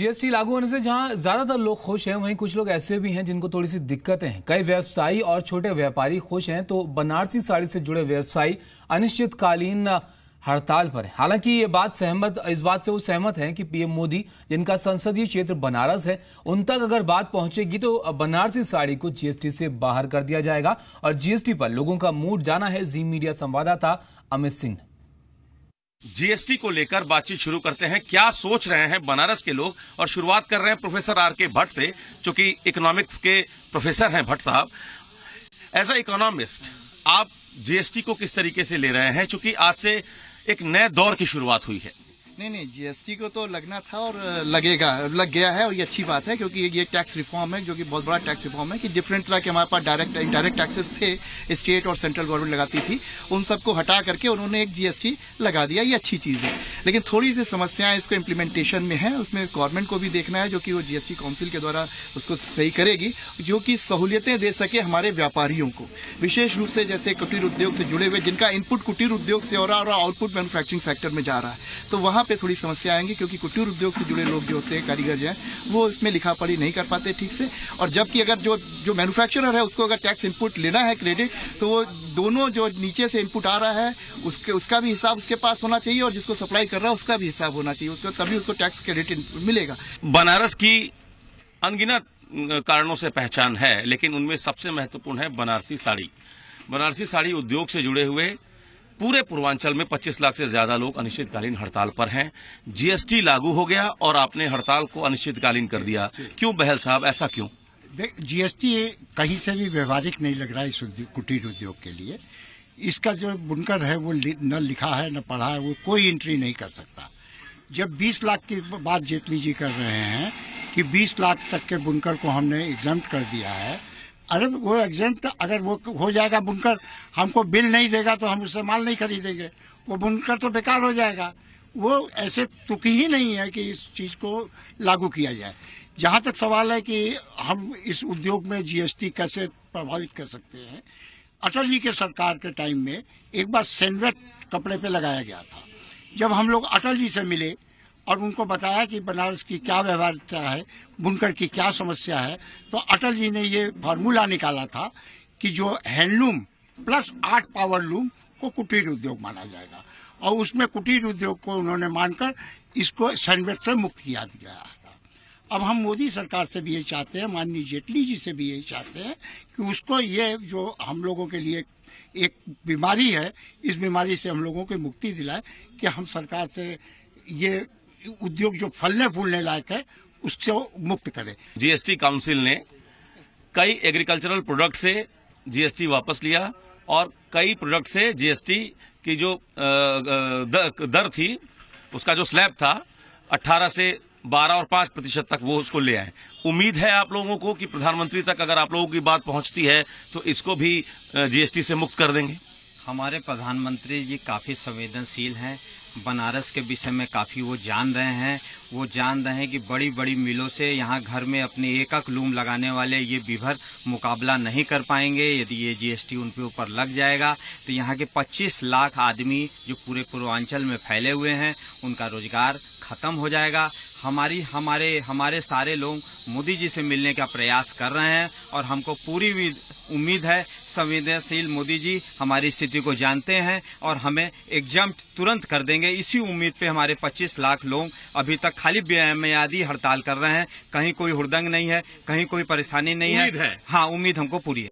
GST लागू होने से जहां ज्यादातर लोग खुश हैं, वहीं कुछ लोग ऐसे भी हैं जिनको थोड़ी सी दिक्कतें हैं। कई व्यवसायी और छोटे व्यापारी खुश हैं, तो बनारसी साड़ी से जुड़े व्यवसायी अनिश्चितकालीन हड़ताल पर हैं। हालांकि इस बात से वो सहमत हैं कि पीएम मोदी, जिनका संसदीय क्षेत्र बनारस है, उन तक अगर बात पहुंचेगी तो बनारसी साड़ी को जीएसटी से बाहर कर दिया जाएगा और जीएसटी पर लोगों का मूड जाना है जी मीडिया संवाददाता अमित सिंह। जीएसटी को लेकर बातचीत शुरू करते हैं। क्या सोच रहे हैं बनारस के लोग, और शुरुआत कर रहे हैं प्रोफेसर आर.के. भट्ट से, जो कि इकोनॉमिक्स के प्रोफेसर हैं। भट्ट साहब, एज अ इकोनॉमिस्ट आप जीएसटी को किस तरीके से ले रहे हैं, क्योंकि आज से एक नए दौर की शुरुआत हुई है? नहीं, जीएसटी को तो लगना था और लग गया है, और ये अच्छी बात है, क्योंकि ये टैक्स रिफॉर्म है, जो कि बहुत बड़ा टैक्स रिफॉर्म है कि डिफरेंट तरह के हमारे पास डायरेक्ट इनडायरेक्ट टैक्सेस थे, स्टेट और सेंट्रल गवर्नमेंट लगाती थी, उन सबको हटा करके उन्होंने एक जीएसटी लगा दिया। ये अच्छी चीज है, लेकिन थोड़ी सी समस्याएं इसको इम्प्लीमेंटेशन में है। उसमें गवर्नमेंट को भी देखना है, जो कि वो जीएसटी काउंसिल के द्वारा उसको सही करेगी, जो कि सहूलियतें दे सके हमारे व्यापारियों को, विशेष रूप से जैसे कुटीर उद्योग से जुड़े हुए, जिनका इनपुट कुटीर उद्योग से हो रहा है और आउटपुट मैन्युफैक्चरिंग सेक्टर में जा रहा है, तो वहां पे थोड़ी समस्या आएंगी, क्योंकि कुटीर उद्योग से जुड़े लोग जो होते हैं, कारीगर जो है, वो इसमें लिखा पढ़ी नहीं कर पाते ठीक से। और जबकि अगर जो मैन्युफैक्चरर है, उसको अगर टैक्स इनपुट लेना है क्रेडिट, तो वो दोनों जो नीचे से इनपुट आ रहा है उसका भी हिसाब उसके पास होना चाहिए, और जिसको सप्लाई कर रहा है उसका भी हिसाब होना चाहिए, उसको तभी उसको टैक्स क्रेडिट मिलेगा। बनारस की अनगिनत कारणों से पहचान है, लेकिन उनमें सबसे महत्वपूर्ण है बनारसी साड़ी। बनारसी साड़ी उद्योग से जुड़े हुए पूरे पूर्वांचल में 25 लाख से ज्यादा लोग अनिश्चितकालीन हड़ताल पर हैं। जीएसटी लागू हो गया और आपने हड़ताल को अनिश्चितकालीन कर दिया। क्यों बहल साहब, ऐसा क्यों? जीएसटी कहीं से भी व्यवहारिक नहीं लग रहा है इस कुटीर उद्योग के लिए। इसका जो बुनकर है वो न लिखा है न पढ़ा है, वो कोई एंट्री नहीं कर सकता। जब 20 लाख की बात जेटली जी कर रहे हैं कि 20 लाख तक के बुनकर को हमने एग्जाम्प्ट कर दिया है, अरे वो एग्जाम्प्ट अगर वो हो जाएगा, बुनकर हमको बिल नहीं देगा तो हम उससे माल नहीं खरीदेंगे, वो बुनकर तो बेकार हो जाएगा। वो ऐसे तुक ही नहीं है कि इस चीज को लागू किया जाए। जहां तक सवाल है कि हम इस उद्योग में जीएसटी कैसे प्रभावित कर सकते हैं, अटल जी के सरकार के टाइम में एक बार सेनवेट कपड़े पे लगाया गया था। जब हम लोग अटल जी से मिले और उनको बताया कि बनारस की क्या व्यवहारिकता है, बुनकर की क्या समस्या है, तो अटल जी ने ये फॉर्मूला निकाला था कि जो हैंडलूम प्लस 8 पावर लूम को कुटीर उद्योग माना जाएगा, और उसमें कुटीर उद्योग को उन्होंने मानकर इसको सैंडविच से मुक्त किया गया था। अब हम मोदी सरकार से भी ये चाहते हैं, माननीय जेटली जी से भी यही चाहते हैं कि उसको ये जो हम लोगों के लिए एक बीमारी है, इस बीमारी से हम लोगों को मुक्ति दिलाए, कि हम सरकार से ये उद्योग जो फलने फूलने लायक है उससे मुक्त करें। जीएसटी काउंसिल ने कई एग्रीकल्चरल प्रोडक्ट से जीएसटी वापस लिया, और कई प्रोडक्ट से जीएसटी की जो दर थी, उसका जो स्लैब था 18 से 12 और 5% तक, वो उसको ले आए। उम्मीद है आप लोगों को कि प्रधानमंत्री तक अगर आप लोगों की बात पहुंचती है तो इसको भी जीएसटी से मुक्त कर देंगे? हमारे प्रधानमंत्री जी काफी संवेदनशील हैं, बनारस के विषय में काफी वो जान रहे हैं। वो जान रहे हैं कि बड़ी बड़ी मिलों से यहाँ घर में अपने एक लूम लगाने वाले ये विभर मुकाबला नहीं कर पाएंगे। यदि ये जीएसटी उन पे ऊपर लग जाएगा तो यहाँ के 25 लाख आदमी जो पूरे पूर्वांचल में फैले हुए हैं, उनका रोजगार खत्म हो जाएगा। हमारे सारे लोग मोदी जी से मिलने का प्रयास कर रहे हैं, और हमको पूरी उम्मीद है संवेदनशील मोदी जी हमारी स्थिति को जानते हैं और हमें एग्जाम्प्ट तुरंत कर देंगे। इसी उम्मीद पे हमारे 25 लाख लोग अभी तक खाली बेमियादी हड़ताल कर रहे हैं। कहीं कोई हुड़दंग नहीं है, कहीं कोई परेशानी नहीं है। उम्मीद है। हाँ, उम्मीद हमको पूरी है।